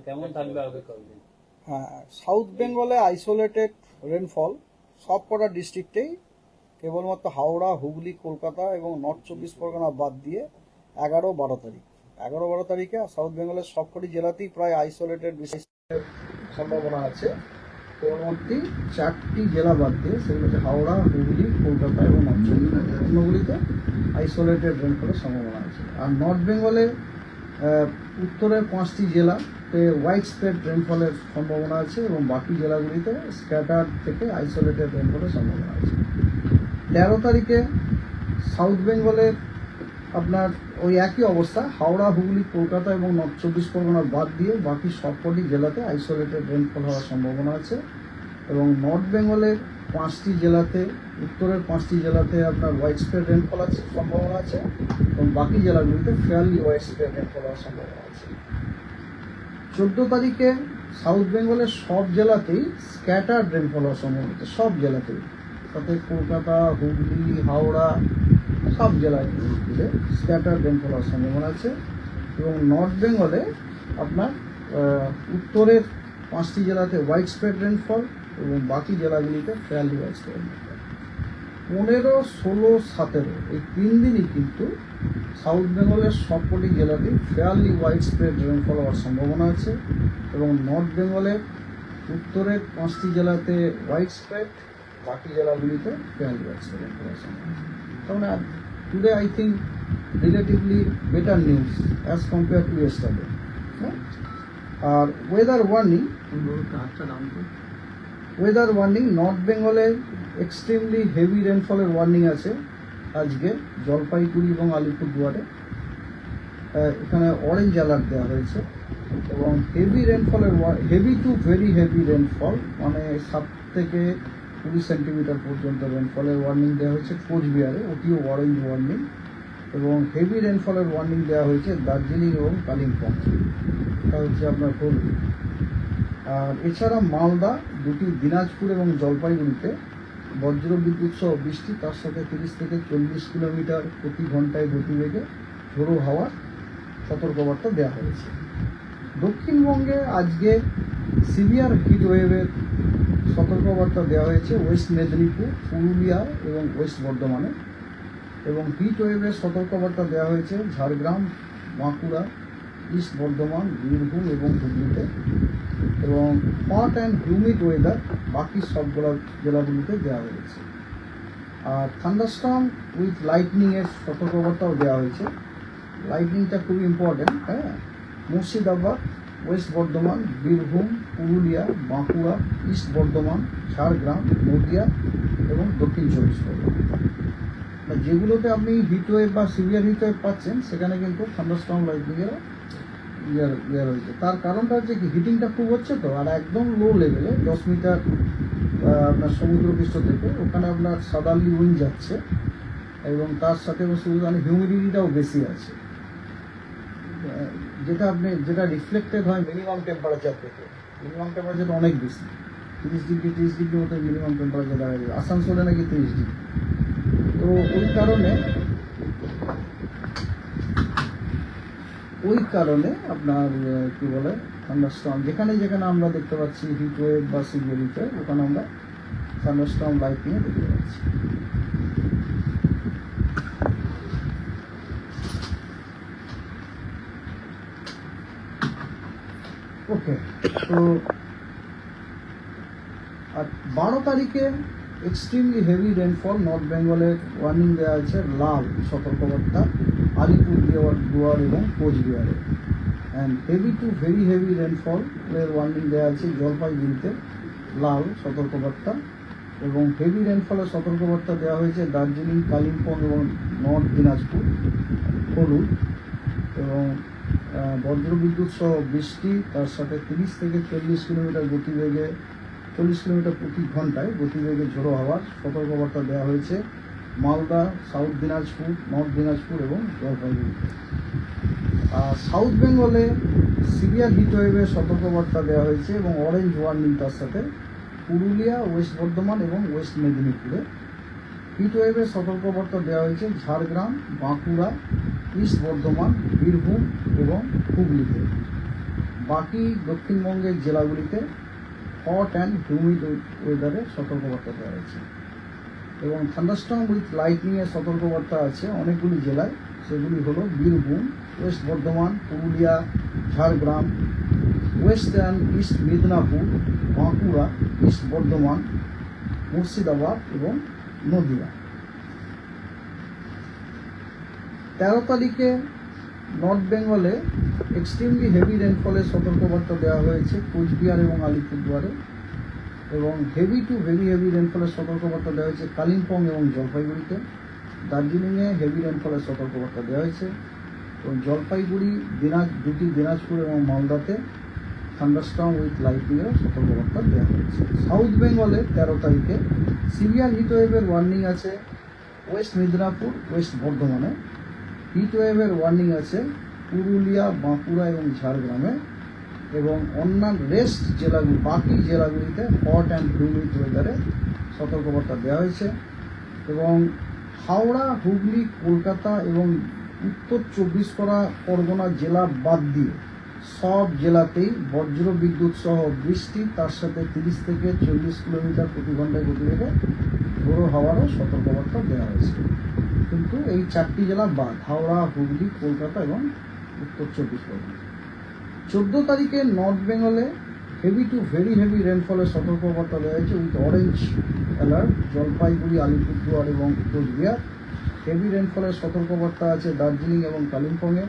কেমন থাকবে আগামী? সাউথ বেঙ্গলে আইসোলেটেড রেনফল সব কটা ডিস্ট্রিক্টেই কেবলমাত্র হাওড়া, হুগলি, কলকাতা এবং নর্থ 24 পরগনা বাদ দিয়ে 11-12 তারিখে সাউথ বেঙ্গলের সবকটি জেলাতেই প্রায় আইসোলেটেড বৃষ্টির সম্ভাবনা আছে। পরবর্তী 4টি জেলা বাদ দিয়ে, সেগুলো হচ্ছে হাওড়া, হুগলি, কলকাতা এবং নর্থ 24 অন্যগুলিতে আইসোলেটেড রেনফলের সম্ভাবনা আছে। আর নর্থ বেঙ্গলে উত্তরের 5টি জেলাতে হোয়াইট স্প্রেড রেনফলের সম্ভাবনা আছে এবং বাকি জেলাগুলিতে স্ক্যাটার থেকে আইসোলেটেড রেনফলের সম্ভাবনা আছে। 13 তারিখে সাউথ বেঙ্গলের আপনার ওই একই অবস্থা, হাওড়া, হুগলি, কলকাতা এবং নর্থ 24 পরগনা বাদ দিয়ে বাকি সবকটি জেলাতে আইসোলেটেড রেনফল হওয়ার সম্ভাবনা আছে। এবং নর্থ বেঙ্গলের 5টি জেলাতে, উত্তরের 5টি জেলাতে আপনার হোয়াইট স্প্রেড রেনফল আছে সম্ভাবনা আছে এবং বাকি জেলাগুলিতে ফেয়ারলি হোয়াইট স্প্রেড রেনফল হওয়ার সম্ভাবনা আছে। 14 তারিখে সাউথ বেঙ্গলের সব জেলাতেই স্ক্যাটার্ড রেনফল হওয়ার সম্ভাবনা আছে, সব জেলাতেই, তাতে কলকাতা, হুগলি, হাওড়া সব জেলায় স্ক্যাটার্ড রেনফল হওয়ার সম্ভাবনা আছে। এবং নর্থ বেঙ্গলে আপনার উত্তরের 5টি জেলাতে হোয়াইট স্প্রেড রেনফল এবং বাকি জেলাগুলিতে ফেয়ারলি হোয়াইট স্প্রেড রেনফল। 15, 16, 17 এই 3 দিনই কিন্তু সাউথ বেঙ্গলের সবকটি জেলাতেই ফেয়ারলি হোয়াইট স্প্রেড রেনফল হওয়ার সম্ভাবনা আছে এবং নর্থ বেঙ্গলের উত্তরের 5টি জেলাতে হোয়াইট স্প্রেড, বাকি জেলাগুলিতে ফেয়ারলি হোয়াইট স্প্রেড রেনফল হওয়ার সম্ভাবনা আছে। তাহলে today I think relatively better news as compare to yesterday. আর ওয়েদার ওয়ার্নিং নর্থ বেঙ্গলে এক্সট্রিমলি হেভি রেনফলের ওয়ার্নিং আছে আজকে জলপাইগুড়ি এবং আলিপুরদুয়ারে। এখানে অরেঞ্জ অ্যালার্ট দেওয়া হয়েছে এবং heavy to very heavy rainfall, মানে 7 থেকে 20 সেন্টিমিটার পর্যন্ত রেনফলের ওয়ার্নিং দেওয়া হয়েছে কোচবিহারে, ওটিও অরেঞ্জ ওয়ার্নিং। এবং হেভি রেনফলের ওয়ার্নিং দেওয়া হয়েছে দার্জিলিং এবং কালিম্পং, এটা হচ্ছে আপনার হুগলি। আর এছাড়া মালদা, দুটি দিনাজপুর এবং জলপাইগুড়িতে বজ্র বিদ্যুৎ সহ বৃষ্টি, তার সাথে 30 থেকে 40 কিলোমিটার প্রতি ঘন্টায় গতিবেগে ঝোড়ো হাওয়ার সতর্কবার্তা দেওয়া হয়েছে। দক্ষিণবঙ্গে আজকে সিভিয়ার হিট ওয়েভের সতর্কবার্তা দেওয়া হয়েছে ওয়েস্ট মেদিনীপুর, পুরুলিয়া এবং ওয়েস্ট বর্ধমানে। এবং হিট ওয়েভের সতর্কবার্তা দেওয়া হয়েছে ঝাড়গ্রাম, বাঁকুড়া, ইস্ট বর্ধমান, বীরভূম এবং হুগলিতে। এবং হট অ্যান্ড হিউমিড ওয়েদার বাকি সবগুলো জেলাগুলিতে দেওয়া হয়েছে। আর থান্ডারস্টর্ম উইথ লাইটনিংয়ের সতর্কবার্তাও দেওয়া হয়েছে। লাইটনিংটা খুবই important. Murshidabad, West Bardhaman, Birbhum, Purulia, Bankura, east Bardhaman, Jhargram, Nadia এবং দক্ষিণ 24 পরগনা, যেগুলোতে আপনি হিটওয়েভ বা সিভিয়ার হিটওয়েভ পাচ্ছেন, সেখানে কিন্তু থান্ডারস্টর্ম লাইটনিংয়ের ইয়ার হয়েছে। তার কারণটা হচ্ছে কি, হিটিংটা খুব হচ্ছে তো, আর একদম লো লেভেলে 10 মিটার আপনার সমুদ্রপৃষ্ঠ থেকে ওখানে আপনার সাদারলি উইন্ড যাচ্ছে এবং তার সাথে হিউমিডিটিটাও বেশি আছে, যেটা রিফ্লেক্টেড হয় মিনিমাম টেম্পারেচার থেকে। মিনিমাম টেম্পারেচার অনেক বেশি, 30 ডিগ্রি মতো মিনিমাম টেম্পারেচার দেখা যায়। আসানসোলে নাকি 30 ডিগ্রি। তো ওই কারণে আপনার কি বলে থান্ডারস্টর্ম, যেখানে যেখানে আমরা দেখতে পাচ্ছি হিট ওয়েভ বা সিভিয়ার হিট ওয়েভ, ওখানে আমরা থান্ডারস্টর্ম লাইটনিংয়ে দেখতে পাচ্ছি। ওকে, তো আর 12 তারিখে এক্সট্রিমলি হেভি রেনফল নর্থ বেঙ্গলের ওয়ার্নিং দেওয়া আছে, লাল সতর্কবার্তা আলিপুরদুয়ার এবং কোচবিহারে। And heavy to very heavy রেনফলের ওয়ার্নিং দেওয়া আছে জলপাইগুড়িতে, লাল সতর্কবার্তা। এবং হেভি রেনফলের সতর্কবার্তা দেওয়া হয়েছে দার্জিলিং, কালিম্পং এবং নর্থ দিনাজপুর, হলুদ। এবং বজ্রবিদ্যুৎ সহ বৃষ্টি, তার সাথে 30 থেকে 40 কিলোমিটার গতিবেগে, 40 কিলোমিটার প্রতি ঘন্টায় গতিবেগে ঝোড়ো হাওয়ার সতর্কবার্তা দেওয়া হয়েছে মালদা, সাউথ দিনাজপুর, নর্থ দিনাজপুর এবং জলপাইগুড়িতে। আর সাউথ বেঙ্গলে সিভিয়ার হিট ওয়েভের সতর্কবার্তা দেওয়া হয়েছে এবং অরেঞ্জ ওয়ার্নিং তার সাথে পুরুলিয়া, ওয়েস্ট বর্ধমান এবং ওয়েস্ট মেদিনীপুরে। হিট ওয়েভের সতর্কবার্তা দেওয়া হয়েছে ঝাড়গ্রাম, বাঁকুড়া, ইস্ট বর্ধমান, বীরভূম এবং হুগলিতে। বাকি দক্ষিণবঙ্গের জেলাগুলিতে হট অ্যান্ড হিউমিড ওয়েদারে সতর্কবার্তা দেওয়া হয়েছে। এবং থান্ডারস্টর্ম উইথ লাইটনিংয়ের সতর্কবার্তা আছে অনেকগুলি জেলায়, সেগুলি হলো Birbhum, West Bardhaman, Purulia, Jhargram, West and east Medinipur, Bankura, east Bardhaman, Murshidabad এবং নদিয়া। 13 তারিখে নর্থ বেঙ্গলে এক্সট্রিমলি হেভি রেনফলের সতর্কবার্তা দেওয়া হয়েছে কোচবিহার এবং আলিপুরদুয়ারে, এবং হেভি টু ভেরি হেভি রেনফলের সতর্কবার্তা দেওয়া হয়েছে কালিম্পং এবং জলপাইগুড়িতে। দার্জিলিংয়ে হেভি রেনফলের সতর্কবার্তা দেওয়া হয়েছে, এবং জলপাইগুড়ি, দিনাজপুর এবং মালদাতে থান্ডারস্টর্ম উইথ লাইটনিংয়ের সতর্কবার্তা দেওয়া হয়েছে। সাউথ বেঙ্গলে 13 তারিখে সিভিয়ার হিটওয়েভের ওয়ার্নিং আছে ওয়েস্ট মেদিনীপুর, ওয়েস্ট বর্ধমানে। হিটওয়েভের ওয়ার্নিং আছে পুরুলিয়া, বাঁকুড়া এবং ঝাড়গ্রামে, এবং অন্যান্য বাকি জেলাগুলিতে হট অ্যান্ড হিউমিড ওয়েদারে সতর্কবার্তা দেওয়া হয়েছে। এবং হাওড়া, হুগলি, কলকাতা এবং উত্তর 24 পরগনা জেলা বাদ দিয়ে সব জেলাতেই বজ্র বিদ্যুৎ সহ বৃষ্টি, তার সাথে 30 থেকে 40 কিলোমিটার প্রতি ঘন্টায় গতিবেগে ঝোড়ো হাওয়ারও সতর্কবার্তা দেওয়া হয়েছে। কিন্তু এই 4টি জেলা বাদ, হাওড়া, হুগলি, কলকাতা এবং উত্তর 24 পরগনা। 14 তারিখে নর্থ বেঙ্গলে হেভি টু ভেরি হেভি রেনফলের সতর্কবার্তা দেওয়া হয়েছে with orange alert Jalpaiguri, Alipurduar এবং কোচবিহার। হেভি রেনফলের সতর্কবার্তা আছে দার্জিলিং এবং কালিম্পংয়ে।